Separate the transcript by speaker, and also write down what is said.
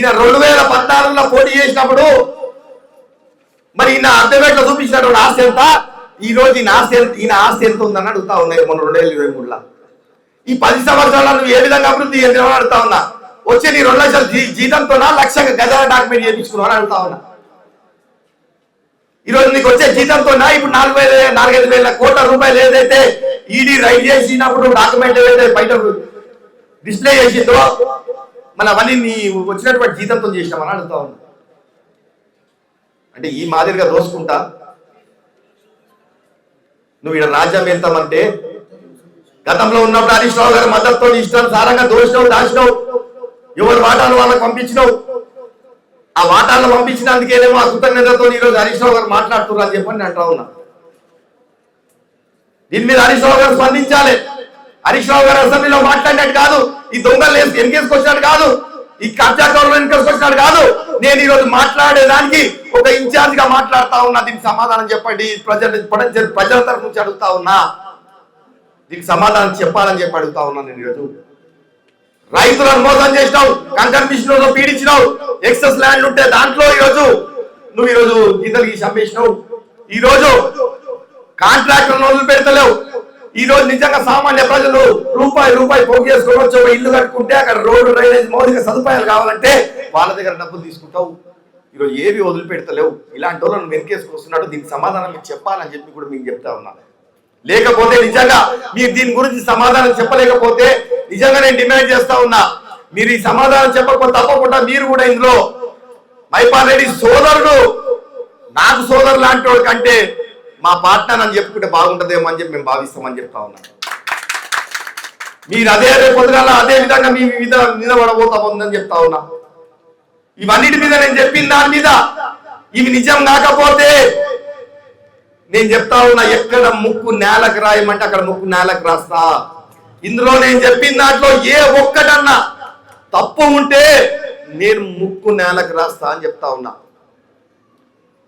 Speaker 1: ఈయన 2014లో పోటీ చేసినప్పుడు మరి ఈయన అద్దెపేటలో చూపించినటువంటి ఆస్తి ఎంత, ఈ రోజు ఈయన ఆస్తి ఎంత ఉందని అడుగుతా ఉన్నాయి. మొన్న 2023లో ఈ 10 సంవత్సరాలు నువ్వు ఏ విధంగా అభివృద్ధి చెందినావని అడుగుతా ఉన్నా. వచ్చే నీ 2 లక్షల జీతంతోనా 1,00,000 గజాల డాక్యుమెంట్ చేయించుకున్నావని అడుగుతా ఉన్నా. ఈరోజు నీకు వచ్చే జీతంతోనా ఇప్పుడు 4,000-5,000 కోట్ల రూపాయలు ఏదైతే ఈడీ రైడ్ చేసినప్పుడు డాక్యుమెంట్ ఏదైతే బయట డిస్ప్లే చేసిందో మన అవన్నీ నీ వచ్చినటువంటి జీతంతో చేసినామని అడుగుతా ఉన్నా. అంటే ఈ మాదిరిగా దోసుకుంటా నువ్వు ఇక్కడ రాజ్యం వెళ్తామంటే గతంలో ఉన్నప్పుడు హరీష్ రావు గారి మద్దతుతో ఇష్టం సారంగా దోషినావు, దాచినావు, ఎవరి వాటాలు వాళ్ళకి పంపించినావు. ఆ వాటాలను పంపించినందుకేనేమో ఆ కృతజ్ఞతతో ఈరోజు హరీష్ రావు గారు మాట్లాడుతున్నారు అని చెప్పని నేను అంటా ఉన్నా. దీని మీద హరీష్ రావు గారు స్పందించాలి. హరీష్ రావు గారు అసెంబ్లీలో మాట్లాడినట్టు కాదు, ఈ దొంగలు వెనకేసుకొచ్చినట్టు కాదు, ఈ కబ్జాకారులు వెనకేసుకొచ్చినట్టు కాదు. నేను ఈరోజు మాట్లాడేదానికి ఒక ఇన్ఛార్జ్ గా మాట్లాడుతా ఉన్నా. దీనికి సమాధానం చెప్పండి. ప్రజల తరఫు నుంచి అడుగుతా ఉన్నా, దీనికి సమాధానం చెప్పాలని చెప్పి అడుగుతా ఉన్నా. నేను ఈరోజు రైతులను మోసం చేసినావు, కంకర్ మిషన్ పీడించినావు, ఎక్సెస్ ల్యాండ్ ఉంటే దాంట్లో నువ్వు ఈరోజు గిద్దలు గీసి అమ్మేసినావు. ఈరోజు కాంట్రాక్టర్లను వదిలి పెడతలేవు. ఈ రోజు నిజంగా సామాన్య ప్రజలు రూపాయి పోగు చేసుకోవచ్చు. ఇల్లు కట్టుకుంటే అక్కడ రోడ్డు, డ్రైనేజ్, మౌలిక సదుపాయాలు కావాలంటే వాళ్ళ దగ్గర డబ్బులు తీసుకుంటావు. ఈరోజు ఏవి వదిలిపెడతలేవు. ఇలాంటి వాళ్ళని వెనకేసుకొస్తున్నాడు. దీనికి సమాధానం మీకు చెప్పాలని చెప్పి కూడా మీకు చెప్తా ఉన్నాను. లేకపోతే నిజంగా మీరు దీని గురించి సమాధానం చెప్పలేకపోతే నిజంగా నేను డిమాండ్ చేస్తా ఉన్నా, మీరు ఈ సమాధానం చెప్పకపోతే తప్పకుండా మీరు కూడా ఇందులో మైపాల్ రెడ్డి సోదరుడు, నాకు సోదరు లాంటి వాడు కంటే మా పార్ట్నర్ అని చెప్పుకుంటే బాగుంటుందేమో అని చెప్పి మేము భావిస్తామని చెప్తా ఉన్నాం. మీరు అదే పొద్దుగాల అదే విధంగా మీ మీద పడబోతామని చెప్తా ఉన్నా. ఇవన్నిటి మీద నేను చెప్పిన దాని మీద ఇవి నిజం కాకపోతే నేను చెప్తా ఉన్నా, ఎక్కడ ముక్కు నేలకు రాయమంటే అక్కడ ముక్కు నేలకు రాస్తా. ఇందులో నేను చెప్పిన దాంట్లో ఏ ఒక్కటన్నా తప్పు ఉంటే నేను ముక్కు నేలకు రాస్తా అని చెప్తా ఉన్నా.